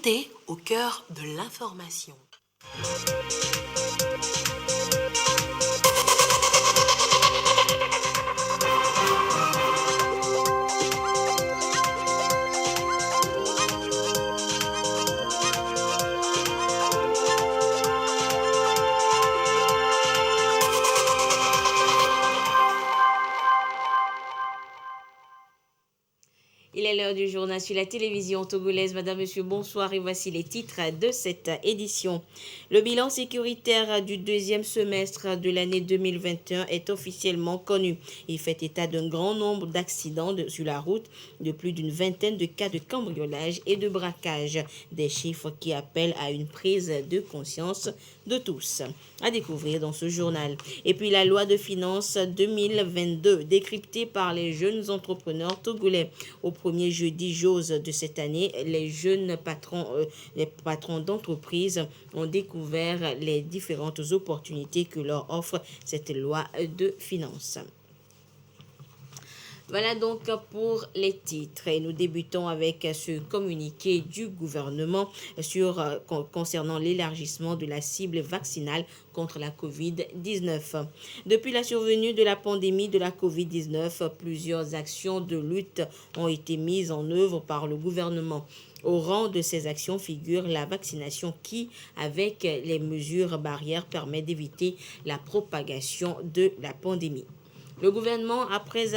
santé au cœur de l'information. Il est l'heure du journal sur la télévision togolaise. Madame, Monsieur, bonsoir et voici les titres de cette édition. Le bilan sécuritaire du deuxième semestre de l'année 2021 est officiellement connu. Il fait état d'un grand nombre d'accidents sur la route, de plus d'une vingtaine de cas de cambriolage et de braquage. Des chiffres qui appellent à une prise de conscience de tous. À découvrir dans ce journal. Et puis la loi de finances 2022, décryptée par les jeunes entrepreneurs togolais. Au premier jeudi j'ose de cette année, les jeunes patrons d'entreprise ont découvert les différentes opportunités que leur offre cette loi de finances. Voilà donc pour les titres et nous débutons avec ce communiqué du gouvernement concernant l'élargissement de la cible vaccinale contre la COVID-19. Depuis la survenue de la pandémie de la COVID-19, plusieurs actions de lutte ont été mises en œuvre par le gouvernement. Au rang de ces actions figure la vaccination qui, avec les mesures barrières, permet d'éviter la propagation de la pandémie. Le gouvernement, après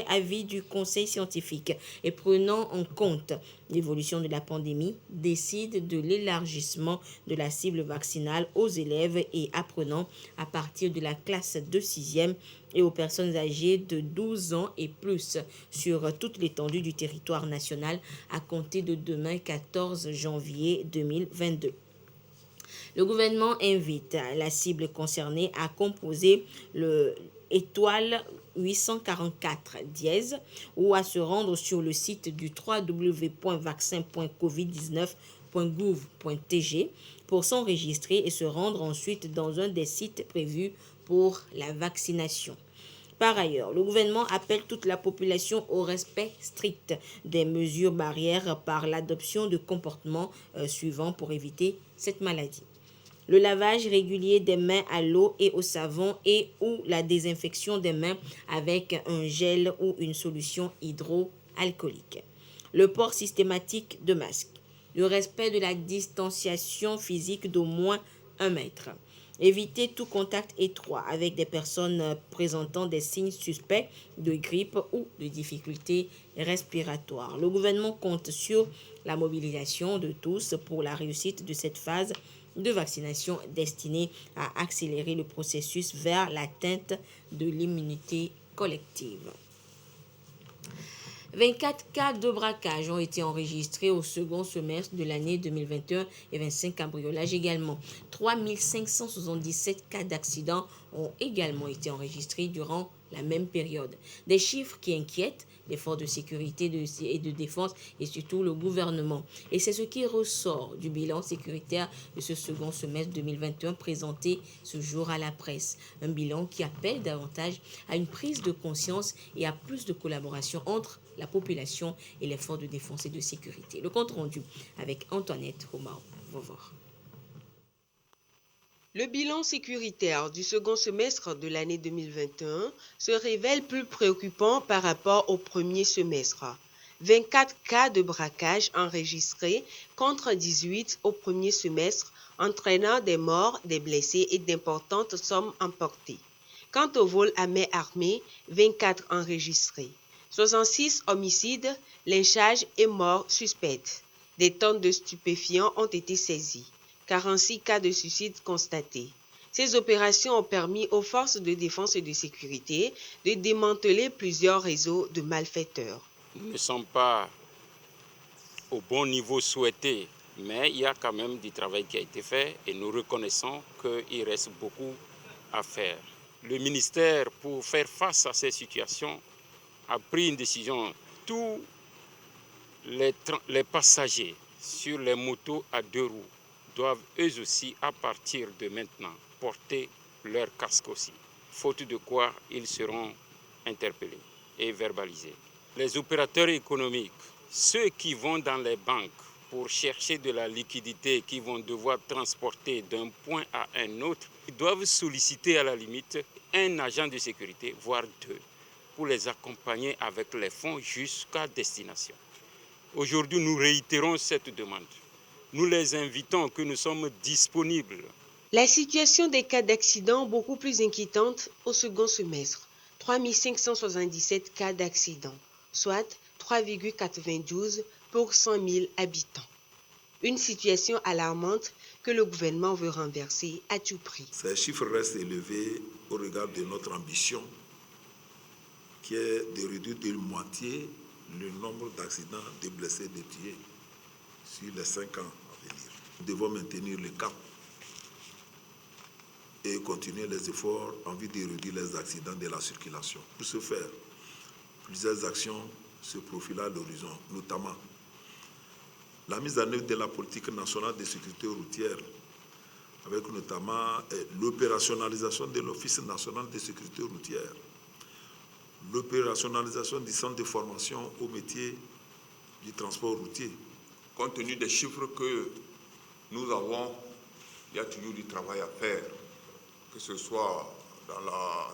avis du Conseil scientifique et prenant en compte l'évolution de la pandémie, décide de l'élargissement de la cible vaccinale aux élèves et apprenants à partir de la classe de 6e et aux personnes âgées de 12 ans et plus sur toute l'étendue du territoire national à compter de demain 14 janvier 2022. Le gouvernement invite la cible concernée à composer le étoile 844 dièse ou à se rendre sur le site du www.vaccin.covid19.gouv.tg pour s'enregistrer et se rendre ensuite dans un des sites prévus pour la vaccination. Par ailleurs, le gouvernement appelle toute la population au respect strict des mesures barrières par l'adoption de comportements suivants pour éviter cette maladie. Le lavage régulier des mains à l'eau et au savon et ou la désinfection des mains avec un gel ou une solution hydroalcoolique. Le port systématique de masques. Le respect de la distanciation physique d'au moins 1 mètre. Éviter tout contact étroit avec des personnes présentant des signes suspects de grippe ou de difficultés respiratoires. Le gouvernement compte sur la mobilisation de tous pour la réussite de cette phase de vaccination destinée à accélérer le processus vers l'atteinte de l'immunité collective. 24 cas de braquage ont été enregistrés au second semestre de l'année 2021 et 25 cambriolages également. 3577 cas d'accidents ont également été enregistrés durant la même période. Des chiffres qui inquiètent les forces de sécurité et de défense et surtout le gouvernement. Et c'est ce qui ressort du bilan sécuritaire de ce second semestre 2021 présenté ce jour à la presse. Un bilan qui appelle davantage à une prise de conscience et à plus de collaboration entre la population et les forces de défense et de sécurité. Le compte rendu avec Antoinette Romao-Vovor. Le bilan sécuritaire du second semestre de l'année 2021 se révèle plus préoccupant par rapport au premier semestre. 24 cas de braquage enregistrés contre 18 au premier semestre, entraînant des morts, des blessés et d'importantes sommes emportées. Quant au vol à main armée, 24 enregistrés. 66 homicides, lynchages et morts suspectes. Des tonnes de stupéfiants ont été saisies. 46 cas de suicide constatés. Ces opérations ont permis aux forces de défense et de sécurité de démanteler plusieurs réseaux de malfaiteurs. Nous ne sommes pas au bon niveau souhaité, mais il y a quand même du travail qui a été fait et nous reconnaissons qu'il reste beaucoup à faire. Le ministère, pour faire face à ces situations, a pris une décision. Tous les passagers sur les motos à 2 roues doivent eux aussi, à partir de maintenant, porter leur casque aussi. Faute de quoi, ils seront interpellés et verbalisés. Les opérateurs économiques, ceux qui vont dans les banques pour chercher de la liquidité, qui vont devoir transporter d'un point à un autre, ils doivent solliciter à la limite un agent de sécurité, voire deux, pour les accompagner avec les fonds jusqu'à destination. Aujourd'hui, nous réitérons cette demande. Nous les invitons que nous sommes disponibles. La situation des cas d'accident beaucoup plus inquiétante au second semestre. 3577 cas d'accident, soit 3,92 pour 100 000 habitants. Une situation alarmante que le gouvernement veut renverser à tout prix. Ces chiffres restent élevés au regard de notre ambition, qui est de réduire de moitié le nombre d'accidents, de blessés, de tués sur les 5 ans à venir. Nous devons maintenir le cap et continuer les efforts en vue de réduire les accidents de la circulation. Pour ce faire, plusieurs actions se profilent à l'horizon, notamment la mise en œuvre de la politique nationale de sécurité routière, avec notamment l'opérationnalisation de l'Office national de sécurité routière, l'opérationnalisation du centre de formation au métier du transport routier. Compte tenu des chiffres que nous avons, il y a toujours du travail à faire, que ce soit dans la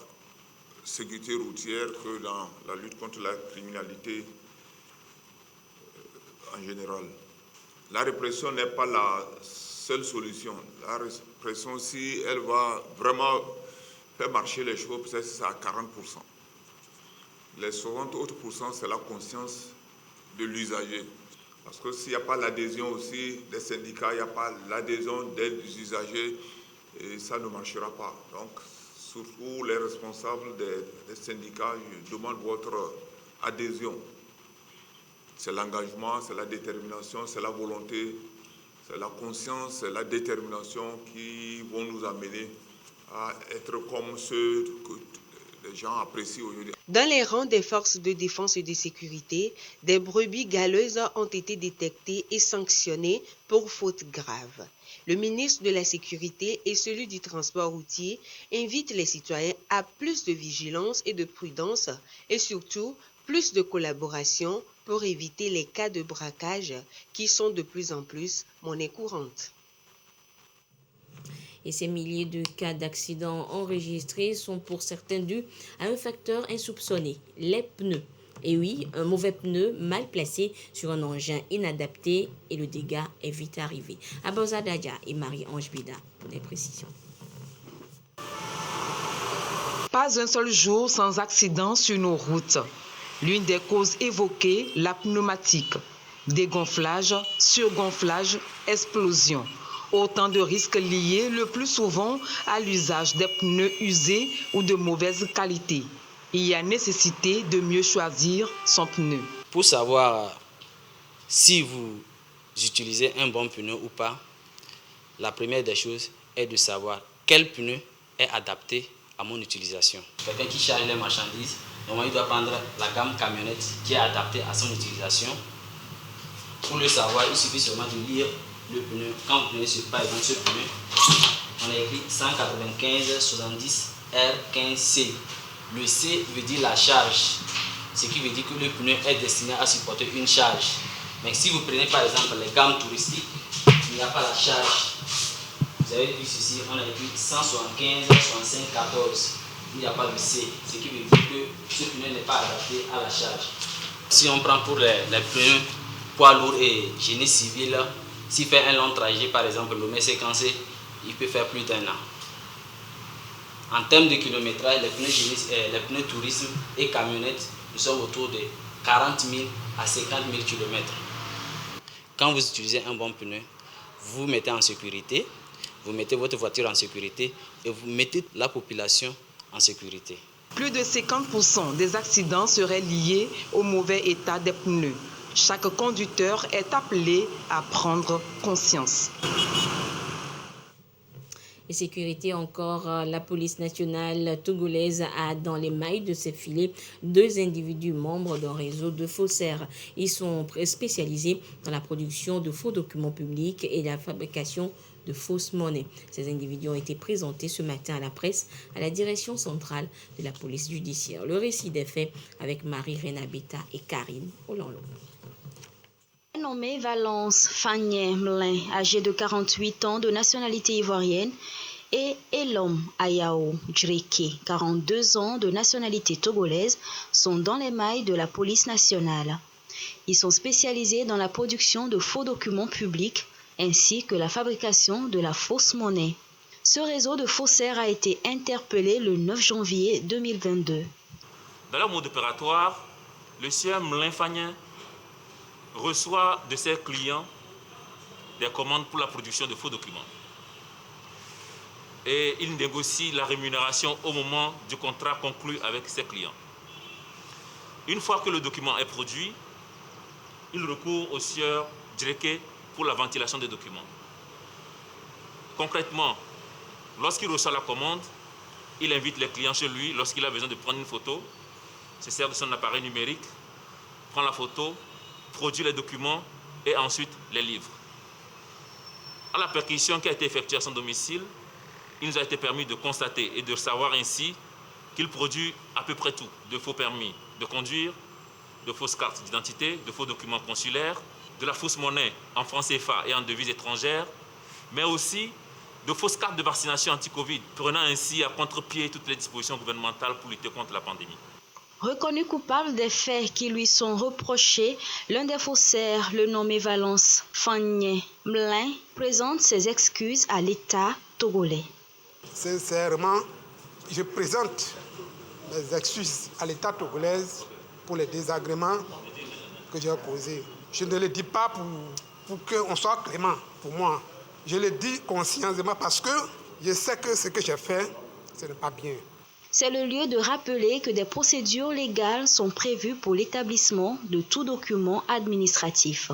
sécurité routière que dans la lutte contre la criminalité en général. La répression n'est pas la seule solution. La répression, si elle va vraiment faire marcher les choses, peut-être c'est à 40%. Les 60 autres pourcents, c'est la conscience de l'usager. Parce que s'il n'y a pas l'adhésion aussi des syndicats, il n'y a pas l'adhésion des usagers, et ça ne marchera pas. Donc, surtout les responsables des syndicats, je demande votre adhésion. C'est l'engagement, c'est la détermination, c'est la volonté, c'est la conscience, c'est la détermination qui vont nous amener à être comme ceux que les gens apprécient aujourd'hui. Dans les rangs des forces de défense et de sécurité, des brebis galeuses ont été détectées et sanctionnées pour fautes graves. Le ministre de la Sécurité et celui du transport routier invitent les citoyens à plus de vigilance et de prudence et surtout plus de collaboration pour éviter les cas de braquage qui sont de plus en plus monnaie courante. Et ces milliers de cas d'accidents enregistrés sont pour certains dus à un facteur insoupçonné, les pneus. Et oui, un mauvais pneu mal placé sur un engin inadapté et le dégât est vite arrivé. Abosa Dadia et Marie-Ange Bida pour des précisions. Pas un seul jour sans accident sur nos routes. L'une des causes évoquées, la pneumatique. Dégonflage, surgonflage, explosion. Autant de risques liés le plus souvent à l'usage des pneus usés ou de mauvaise qualité. Il y a nécessité de mieux choisir son pneu. Pour savoir si vous utilisez un bon pneu ou pas, la première des choses est de savoir quel pneu est adapté à mon utilisation. Quelqu'un qui charge les marchandises, normalement il doit prendre la gamme camionnette qui est adaptée à son utilisation. Pour le savoir, il suffit seulement de lire le pneu. Quand vous prenez par exemple ce pneu, on a écrit 195 70 R15C. Le C veut dire la charge, ce qui veut dire que le pneu est destiné à supporter une charge. Mais si vous prenez par exemple les gammes touristiques, il n'y a pas la charge. Vous avez vu ici, on a écrit 175 65 14. Il n'y a pas le C, ce qui veut dire que ce pneu n'est pas adapté à la charge. Si on prend pour les pneus poids lourds et génie civil, s'il fait un long trajet, par exemple, le Lomé séquencé, il peut faire plus d'1 an. En termes de kilométrage, les pneus tourisme et camionnettes, nous sommes autour de 40 000 à 50 000 km. Quand vous utilisez un bon pneu, vous mettez en sécurité, vous mettez votre voiture en sécurité et vous mettez la population en sécurité. Plus de 50% des accidents seraient liés au mauvais état des pneus. Chaque conducteur est appelé à prendre conscience. Et sécurité encore, la police nationale togolaise a dans les mailles de ses filets 2 individus membres d'un réseau de faussaires. Ils sont spécialisés dans la production de faux documents publics et la fabrication de fausses monnaies. Ces individus ont été présentés ce matin à la presse à la direction centrale de la police judiciaire. Le récit des faits avec Marie-Réna Beta et Karine Olanlo. Nommé Valence Fagné Mlin, âgé de 48 ans, de nationalité ivoirienne, et Elom Ayao Djreke, 42 ans, de nationalité togolaise, sont dans les mailles de la police nationale. Ils sont spécialisés dans la production de faux documents publics ainsi que la fabrication de la fausse monnaie. Ce réseau de faussaires a été interpellé le 9 janvier 2022. Dans leur mode opératoire, le sieur Mlin Fagné reçoit de ses clients des commandes pour la production de faux documents. Et il négocie la rémunération au moment du contrat conclu avec ses clients. Une fois que le document est produit, il recourt au sieur Djreke pour la ventilation des documents. Concrètement, lorsqu'il reçoit la commande, il invite les clients chez lui lorsqu'il a besoin de prendre une photo, se sert de son appareil numérique, prend la photo, produit les documents et ensuite les livre. À la perquisition qui a été effectuée à son domicile, il nous a été permis de constater et de savoir ainsi qu'il produit à peu près tout, de faux permis de conduire, de fausses cartes d'identité, de faux documents consulaires, de la fausse monnaie en francs CFA et en devises étrangères, mais aussi de fausses cartes de vaccination anti-Covid, prenant ainsi à contre-pied toutes les dispositions gouvernementales pour lutter contre la pandémie. Reconnu coupable des faits qui lui sont reprochés, l'un des faussaires, le nommé Valence Fagné Mlin, présente ses excuses à l'État togolais. Sincèrement, je présente mes excuses à l'État togolais pour les désagréments que j'ai causés. Je ne le dis pas pour qu'on soit clément pour moi. Je le dis consciemment parce que je sais que ce que j'ai fait, ce n'est pas bien. C'est le lieu de rappeler que des procédures légales sont prévues pour l'établissement de tout document administratif.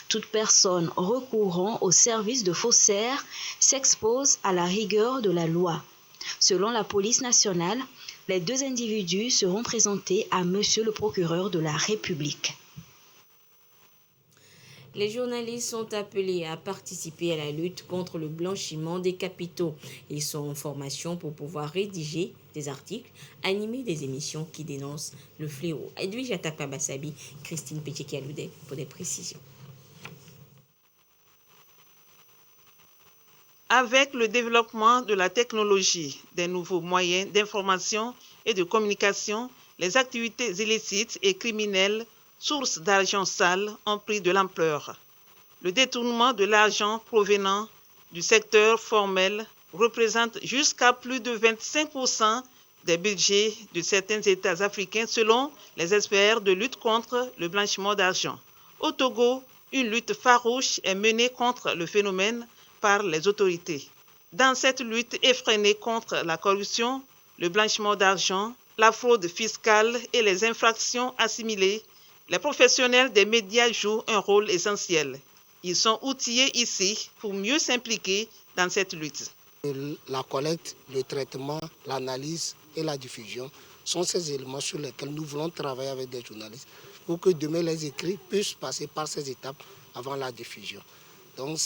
Toute personne recourant au service de faussaires s'expose à la rigueur de la loi. Selon la police nationale, les deux individus seront présentés à Monsieur le procureur de la République. Les journalistes sont appelés à participer à la lutte contre le blanchiment des capitaux. Ils sont en formation pour pouvoir rédiger des articles, animer des émissions qui dénoncent le fléau. Edwige Ataka-Bassabi, Christine Pétikialoudet pour des précisions. Avec le développement de la technologie, des nouveaux moyens d'information et de communication, les activités illicites et criminelles, sources d'argent sale, ont pris de l'ampleur. Le détournement de l'argent provenant du secteur formel représente jusqu'à plus de 25% des budgets de certains États africains selon les experts de lutte contre le blanchiment d'argent. Au Togo, une lutte farouche est menée contre le phénomène par les autorités. Dans cette lutte effrénée contre la corruption, le blanchiment d'argent, la fraude fiscale et les infractions assimilées, les professionnels des médias jouent un rôle essentiel. Ils sont outillés ici pour mieux s'impliquer dans cette lutte. La collecte, le traitement, l'analyse et la diffusion sont ces éléments sur lesquels nous voulons travailler avec des journalistes pour que demain les écrits puissent passer par ces étapes avant la diffusion. Donc,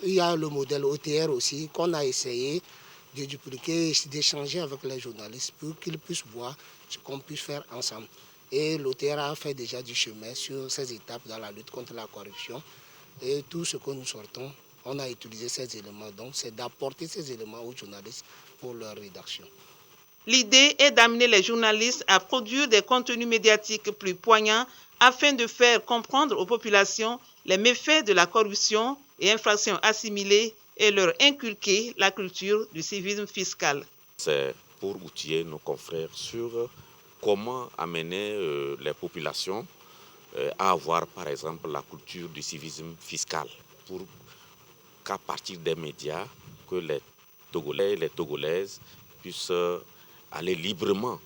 il y a le modèle OTR aussi qu'on a essayé de dupliquer, d'échanger avec les journalistes pour qu'ils puissent voir ce qu'on puisse faire ensemble. Et l'OTR a fait déjà du chemin sur ces étapes dans la lutte contre la corruption. Et tout ce que nous sortons, on a utilisé ces éléments. Donc c'est d'apporter ces éléments aux journalistes pour leur rédaction. L'idée est d'amener les journalistes à produire des contenus médiatiques plus poignants afin de faire comprendre aux populations les méfaits de la corruption et infractions assimilées et leur inculquer la culture du civisme fiscal. C'est pour outiller nos confrères sur comment amener les populations à avoir, par exemple, la culture du civisme fiscal, pour qu'à partir des médias, que les Togolais et les Togolaises puissent aller librement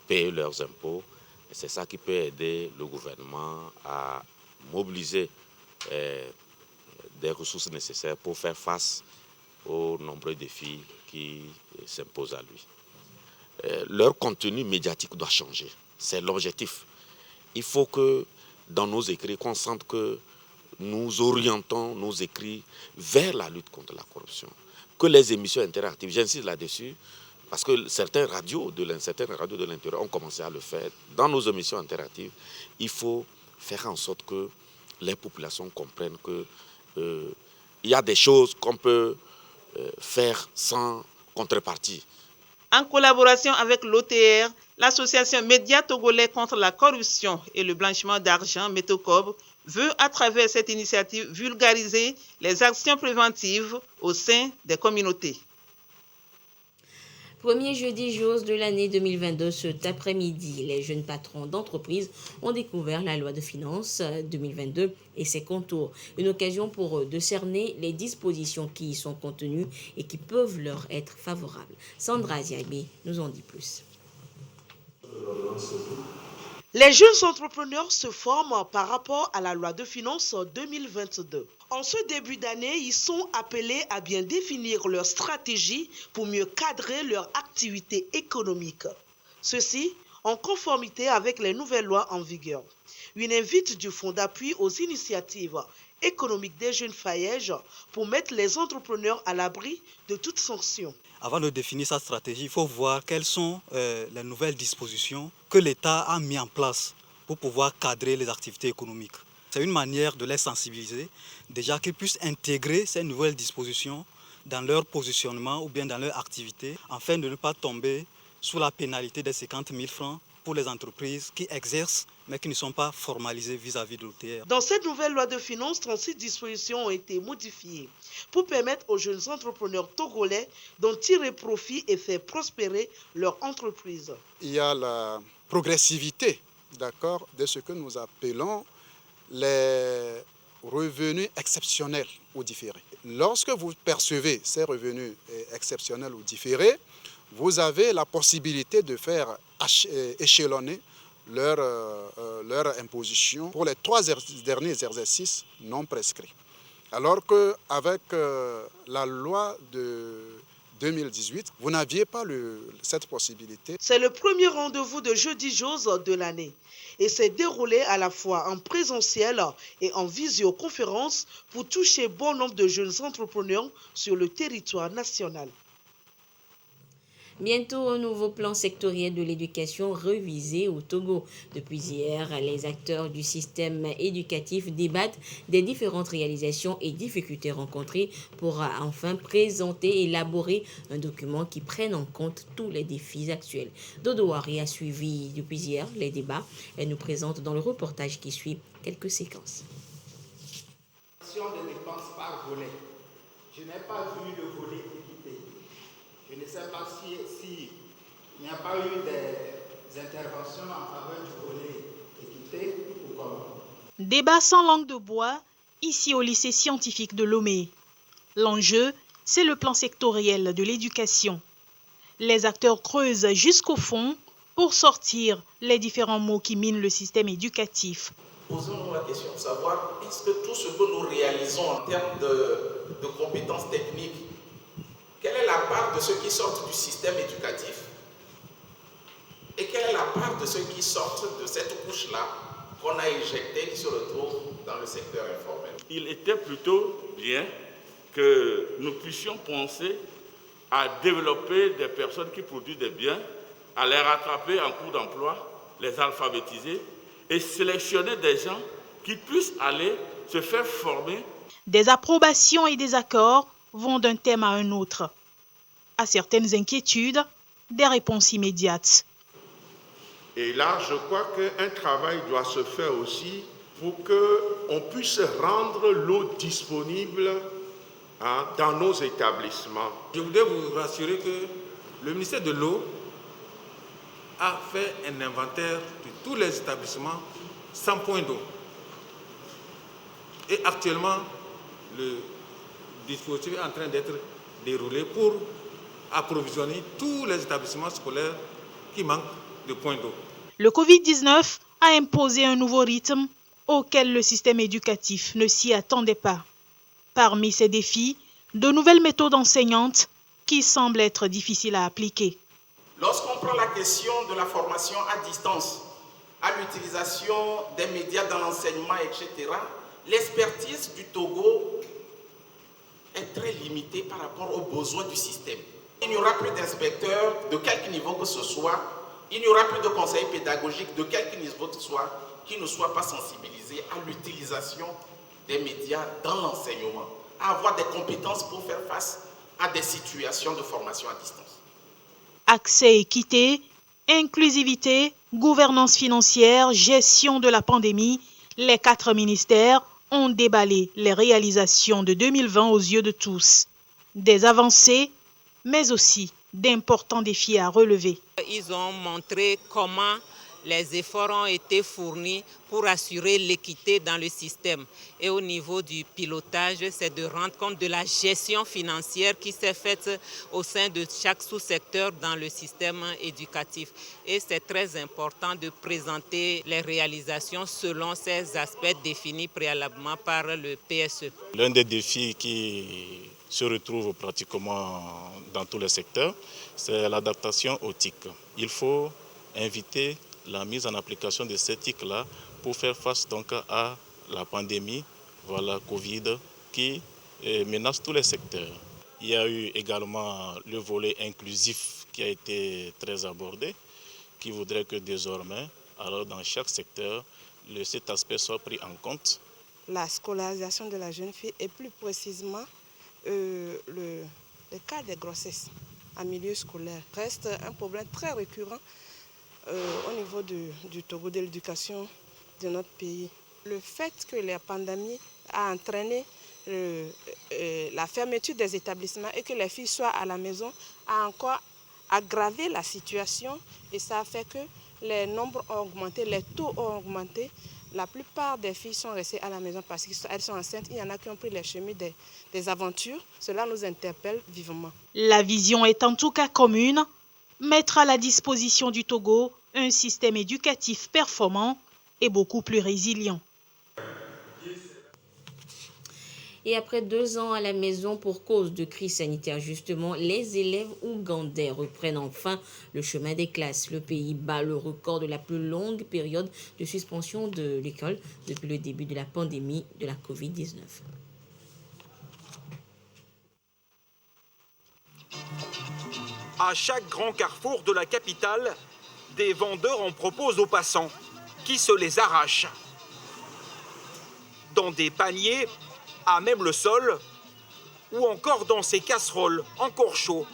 payer leurs impôts. Et c'est ça qui peut aider le gouvernement à mobiliser des ressources nécessaires pour faire face aux nombreux défis qui s'imposent à lui. Leur contenu médiatique doit changer. C'est l'objectif. Il faut que dans nos écrits, qu'on sente que nous orientons nos écrits vers la lutte contre la corruption. Que les émissions interactives, j'insiste là-dessus, parce que certaines radios de l'intérieur ont commencé à le faire. Dans nos émissions interactives, il faut faire en sorte que les populations comprennent qu'il y a des choses qu'on peut faire sans contrepartie. En collaboration avec l'OTR, l'association Médias Togolais contre la corruption et le blanchiment d'argent, Métocob, veut à travers cette initiative vulgariser les actions préventives au sein des communautés. Premier jeudi jour de l'année 2022, cet après-midi, les jeunes patrons d'entreprise ont découvert la loi de finances 2022 et ses contours. Une occasion pour eux de cerner les dispositions qui y sont contenues et qui peuvent leur être favorables. Sandra Ziabi nous en dit plus. Les jeunes entrepreneurs se forment par rapport à la loi de finances 2022. En ce début d'année, ils sont appelés à bien définir leur stratégie pour mieux cadrer leur activité économique. Ceci en conformité avec les nouvelles lois en vigueur. Une invite du Fonds d'appui aux initiatives économiques des jeunes Fayèges pour mettre les entrepreneurs à l'abri de toute sanction. Avant de définir sa stratégie, il faut voir quelles sont les nouvelles dispositions que l'État a mis en place pour pouvoir cadrer les activités économiques. C'est une manière de les sensibiliser, déjà qu'ils puissent intégrer ces nouvelles dispositions dans leur positionnement ou bien dans leur activité, afin de ne pas tomber sous la pénalité des 50 000 francs pour les entreprises qui exercent mais qui ne sont pas formalisées vis-à-vis de l'OTR. Dans cette nouvelle loi de finances, 36 dispositions ont été modifiées pour permettre aux jeunes entrepreneurs togolais d'en tirer profit et faire prospérer leur entreprise. Il y a la progressivité, d'accord, de ce que nous appelons les revenus exceptionnels ou différés. Lorsque vous percevez ces revenus exceptionnels ou différés, vous avez la possibilité de faire échelonner leur imposition pour les 3 derniers exercices non prescrits. Alors qu'avec la loi de 2018, vous n'aviez pas cette possibilité. C'est le premier rendez-vous de jeudi jour de l'année et s'est déroulé à la fois en présentiel et en visioconférence pour toucher bon nombre de jeunes entrepreneurs sur le territoire national. Bientôt, un nouveau plan sectoriel de l'éducation revisé au Togo. Depuis hier, les acteurs du système éducatif débattent des différentes réalisations et difficultés rencontrées pour enfin présenter et élaborer un document qui prenne en compte tous les défis actuels. Dodo Hari a suivi depuis hier les débats. Elle nous présente dans le reportage qui suit quelques séquences. Des dépenses par volet. Je n'ai pas vu le volet équipé. Je ne sais pas si il n'y a pas eu des interventions en faveur du volet équité ou comment. Débat sans langue de bois, ici au lycée scientifique de Lomé. L'enjeu, c'est le plan sectoriel de l'éducation. Les acteurs creusent jusqu'au fond pour sortir les différents mots qui minent le système éducatif. Posons-nous la question de savoir est-ce que tout ce que nous réalisons en termes de compétences techniques, quelle est la part de ceux qui sortent du système éducatif et quelle est la part de ceux qui sortent de cette couche-là qu'on a éjectée qui se retrouvent dans le secteur informel. Il était plutôt bien que nous puissions penser à développer des personnes qui produisent des biens, à les rattraper en cours d'emploi, les alphabétiser et sélectionner des gens qui puissent aller se faire former. Des approbations et des accords vont d'un thème à un autre. À certaines inquiétudes, des réponses immédiates. Et là, je crois qu'un travail doit se faire aussi pour qu'on puisse rendre l'eau disponible dans nos établissements. Je voudrais vous rassurer que le ministère de l'eau a fait un inventaire de tous les établissements sans point d'eau. Et actuellement, le dispositif est en train d'être déroulé pour approvisionner tous les établissements scolaires qui manquent de points d'eau. Le Covid-19 a imposé un nouveau rythme auquel le système éducatif ne s'y attendait pas. Parmi ces défis, de nouvelles méthodes enseignantes qui semblent être difficiles à appliquer. Lorsqu'on prend la question de la formation à distance, à l'utilisation des médias dans l'enseignement, etc., l'expertise du Togo est très limitée par rapport aux besoins du système. Il n'y aura plus d'inspecteurs de quelque niveau que ce soit Il n'y aura plus de conseils pédagogiques de quelque niveau que ce soit qui ne soient pas sensibilisés à l'utilisation des médias dans l'enseignement, à avoir des compétences pour faire face à des situations de formation à distance. Accès, équité, inclusivité, gouvernance financière, gestion de la pandémie, les 4 ministères ont déballé les réalisations de 2020 aux yeux de tous. Des avancées, mais aussi d'importants défis à relever. Ils ont montré comment les efforts ont été fournis pour assurer l'équité dans le système. Et au niveau du pilotage, c'est de rendre compte de la gestion financière qui s'est faite au sein de chaque sous-secteur dans le système éducatif. Et c'est très important de présenter les réalisations selon ces aspects définis préalablement par le PSE. L'un des défis qui se retrouve pratiquement dans tous les secteurs, c'est l'adaptation aux TIC. Il faut inviter la mise en application de ces TIC-là pour faire face donc à la pandémie, Covid, qui menace tous les secteurs. Il y a eu également le volet inclusif qui a été très abordé, qui voudrait que désormais, alors dans chaque secteur, cet aspect soit pris en compte. La scolarisation de la jeune fille et plus précisément le cas des grossesses en milieu scolaire reste un problème très récurrent au niveau du Togo, de l'éducation de notre pays. Le fait que la pandémie a entraîné la fermeture des établissements et que les filles soient à la maison a encore aggravé la situation et ça a fait que les nombres ont augmenté, les taux ont augmenté. La plupart des filles sont restées à la maison parce qu'elles sont enceintes. Il y en a qui ont pris les chemins des aventures. Cela nous interpelle vivement. La vision est en tout cas commune, mettre à la disposition du Togo un système éducatif performant et beaucoup plus résilient. Et après 2 ans à la maison pour cause de crise sanitaire, justement, les élèves ougandais reprennent enfin le chemin des classes. Le pays bat le record de la plus longue période de suspension de l'école depuis le début de la pandémie de la Covid-19. À chaque grand carrefour de la capitale, des vendeurs en proposent aux passants, qui se les arrachent. Dans des paniers, à même le sol, ou encore dans ces casseroles encore chauds.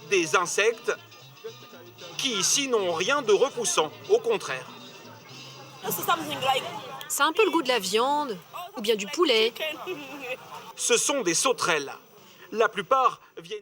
Des insectes qui ici n'ont rien de repoussant, au contraire. C'est un peu le goût de la viande, ou bien du poulet. Ce sont des sauterelles. La plupart viennent...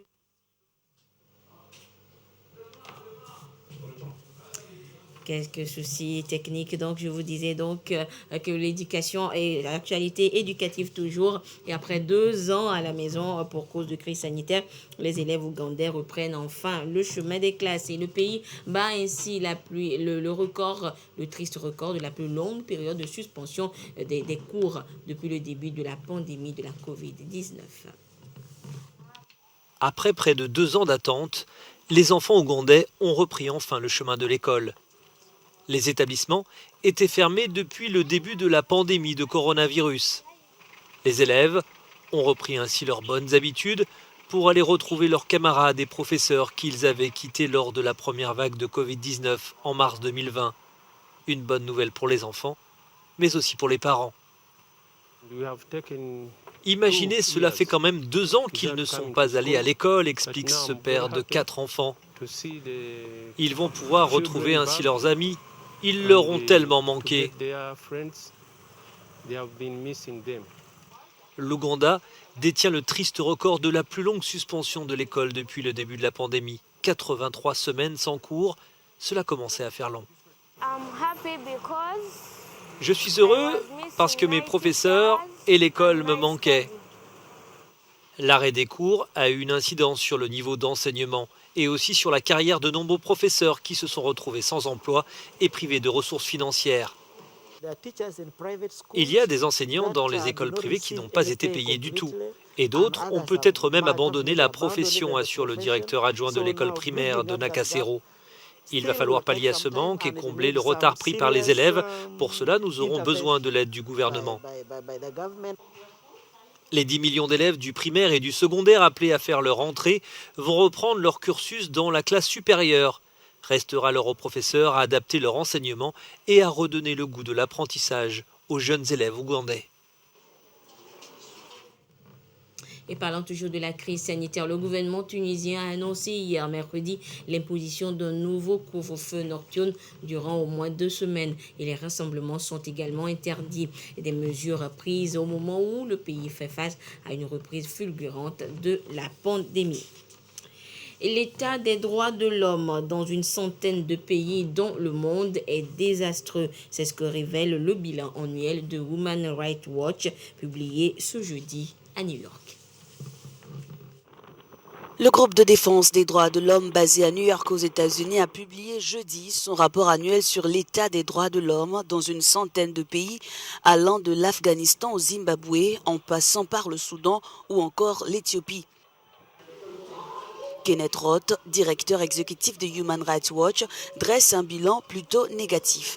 Quelques soucis techniques, donc je vous disais donc que l'éducation et l'actualité éducative toujours, et après 2 ans à la maison pour cause de crise sanitaire, les élèves ougandais reprennent enfin le chemin des classes et le pays bat ainsi le record, le triste record de la plus longue période de suspension des cours depuis le début de la pandémie de la Covid-19. Après près de 2 ans d'attente, les enfants ougandais ont repris enfin le chemin de l'école. Les établissements étaient fermés depuis le début de la pandémie de coronavirus. Les élèves ont repris ainsi leurs bonnes habitudes pour aller retrouver leurs camarades et professeurs qu'ils avaient quittés lors de la première vague de Covid-19 en mars 2020. Une bonne nouvelle pour les enfants, mais aussi pour les parents. Imaginez, cela fait quand même 2 ans qu'ils ne sont pas allés à l'école, explique ce père de 4 enfants. Ils vont pouvoir retrouver ainsi leurs amis. Ils leur ont tellement manqué. L'Ouganda détient le triste record de la plus longue suspension de l'école depuis le début de la pandémie. 83 semaines sans cours, cela commençait à faire long. Je suis heureux parce que mes professeurs et l'école me manquaient. L'arrêt des cours a eu une incidence sur le niveau d'enseignement et aussi sur la carrière de nombreux professeurs qui se sont retrouvés sans emploi et privés de ressources financières. Il y a des enseignants dans les écoles privées qui n'ont pas été payés du tout. Et d'autres ont peut-être même abandonné la profession, assure le directeur adjoint de l'école primaire de Nakasero. Il va falloir pallier à ce manque et combler le retard pris par les élèves. Pour cela, nous aurons besoin de l'aide du gouvernement. Les 10 millions d'élèves du primaire et du secondaire appelés à faire leur entrée vont reprendre leur cursus dans la classe supérieure. Restera alors aux professeurs à adapter leur enseignement et à redonner le goût de l'apprentissage aux jeunes élèves ougandais. Et parlant toujours de la crise sanitaire, le gouvernement tunisien a annoncé hier mercredi l'imposition d'un nouveau couvre-feu nocturne durant au moins 2 semaines. Et les rassemblements sont également interdits. Et des mesures prises au moment où le pays fait face à une reprise fulgurante de la pandémie. L'état des droits de l'homme dans une centaine de pays dans le monde est désastreux. C'est ce que révèle le bilan annuel de Human Rights Watch publié ce jeudi à New York. Le groupe de défense des droits de l'homme basé à New York aux États-Unis a publié jeudi son rapport annuel sur l'état des droits de l'homme dans une centaine de pays allant de l'Afghanistan au Zimbabwe en passant par le Soudan ou encore l'Éthiopie. Kenneth Roth, directeur exécutif de Human Rights Watch, dresse un bilan plutôt négatif.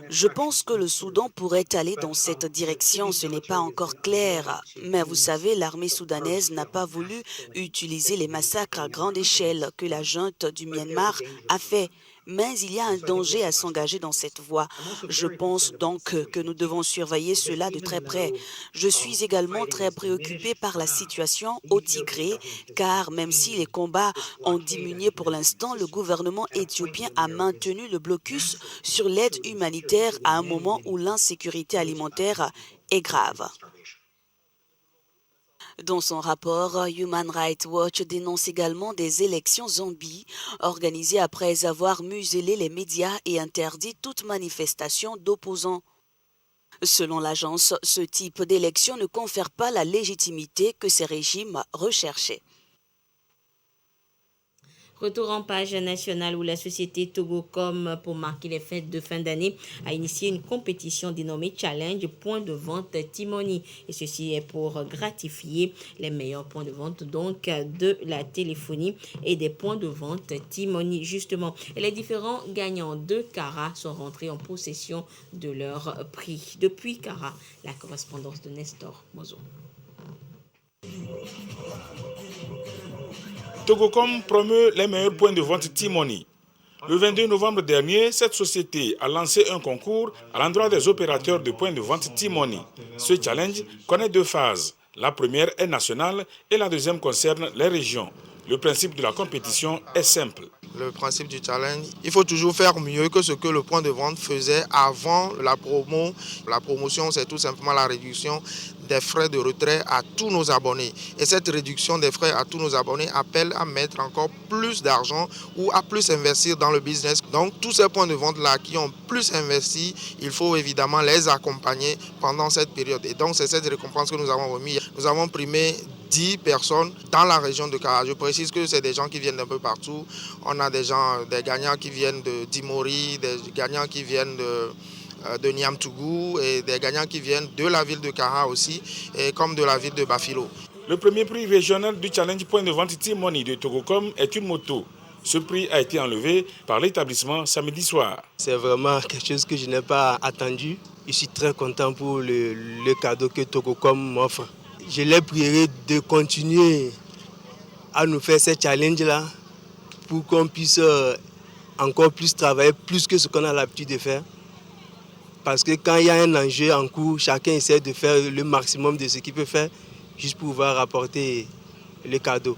Je pense que le Soudan pourrait aller dans cette direction, ce n'est pas encore clair. Mais vous savez, l'armée soudanaise n'a pas voulu utiliser les massacres à grande échelle que la junte du Myanmar a fait. Mais il y a un danger à s'engager dans cette voie. Je pense donc que nous devons surveiller cela de très près. Je suis également très préoccupé par la situation au Tigré, car même si les combats ont diminué pour l'instant, le gouvernement éthiopien a maintenu le blocus sur l'aide humanitaire à un moment où l'insécurité alimentaire est grave. Dans son rapport, Human Rights Watch dénonce également des élections zombies organisées après avoir muselé les médias et interdit toute manifestation d'opposants. Selon l'agence, ce type d'élection ne confère pas la légitimité que ces régimes recherchaient. Retour en page nationale où la société Togocom, pour marquer les fêtes de fin d'année, a initié une compétition dénommée Challenge Point de Vente T-Money. Et ceci est pour gratifier les meilleurs points de vente donc de la téléphonie et des points de vente T-Money justement. Et les différents gagnants de Cara sont rentrés en possession de leur prix. Depuis Cara, la correspondance de Nestor Mozo. Togocom promeut les meilleurs points de vente T-Money. Le 22 novembre dernier, cette société a lancé un concours à l'endroit des opérateurs de points de vente T-Money. Ce challenge connaît 2 phases. La première est nationale et la deuxième concerne les régions. Le principe de la compétition est simple. Le principe du challenge, il faut toujours faire mieux que ce que le point de vente faisait avant la promo. La promotion, c'est tout simplement la réduction des frais de retrait à tous nos abonnés. Et cette réduction des frais à tous nos abonnés appelle à mettre encore plus d'argent ou à plus investir dans le business. Donc tous ces points de vente-là qui ont plus investi, il faut évidemment les accompagner pendant cette période. Et donc c'est cette récompense que nous avons remis. Nous avons primé 10 personnes dans la région de Cara. Je précise que c'est des gens qui viennent d'un peu partout. On a des gagnants qui viennent de Dimori, des gagnants qui viennent de Niamtougou et des gagnants qui viennent de la ville de Cara aussi, et comme de la ville de Bafilo. Le premier prix régional du challenge point de vente T-Money de Togocom est une moto. Ce prix a été enlevé par l'établissement samedi soir. C'est vraiment quelque chose que je n'ai pas attendu. Je suis très content pour le cadeau que Togocom m'offre. Je les prierai de continuer à nous faire ces challenges-là pour qu'on puisse encore plus travailler, plus que ce qu'on a l'habitude de faire. Parce que quand il y a un enjeu en cours, chacun essaie de faire le maximum de ce qu'il peut faire, juste pour pouvoir apporter le cadeau.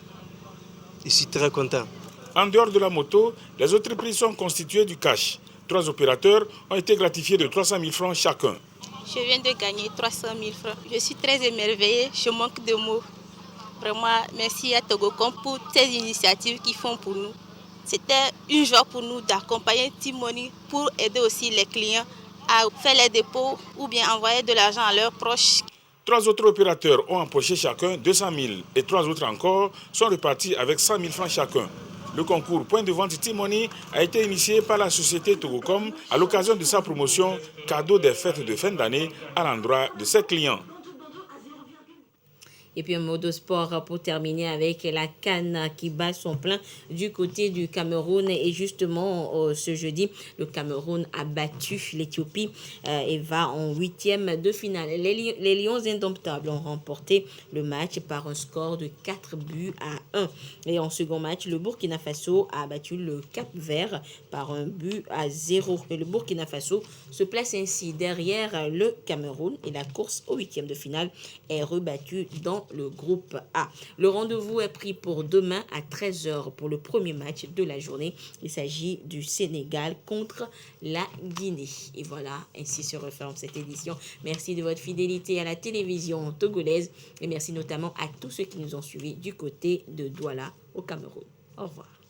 Je suis très content. En dehors de la moto, les autres prix sont constitués du cash. 3 opérateurs ont été gratifiés de 300 000 francs chacun. Je viens de gagner 300 000 francs. Je suis très émerveillée, je manque de mots. Vraiment, merci à Togocom pour ces initiatives qu'ils font pour nous. C'était une joie pour nous d'accompagner T-Money pour aider aussi les clients à faire les dépôts ou bien envoyer de l'argent à leurs proches. 3 autres opérateurs ont empoché chacun 200 000 et 3 autres encore sont repartis avec 100 000 francs chacun. Le concours Point de vente T-Money a été initié par la société Togocom à l'occasion de sa promotion cadeau des fêtes de fin d'année à l'endroit de ses clients. Et puis un mot de sport pour terminer avec la CAN qui bat son plein du côté du Cameroun. Et justement, ce jeudi, le Cameroun a battu l'Éthiopie et va en 8e de finale. Les Lions indomptables ont remporté le match par un score de 4-1. Et en second match, le Burkina Faso a battu le Cap-Vert par 1-0. Et le Burkina Faso se place ainsi derrière le Cameroun et la course au 8e de finale est rebattue dans le groupe A. Le rendez-vous est pris pour demain à 13h pour le premier match de la journée. Il s'agit du Sénégal contre la Guinée. Et voilà, ainsi se referme cette édition. Merci de votre fidélité à la télévision togolaise et merci notamment à tous ceux qui nous ont suivis du côté de Douala au Cameroun. Au revoir.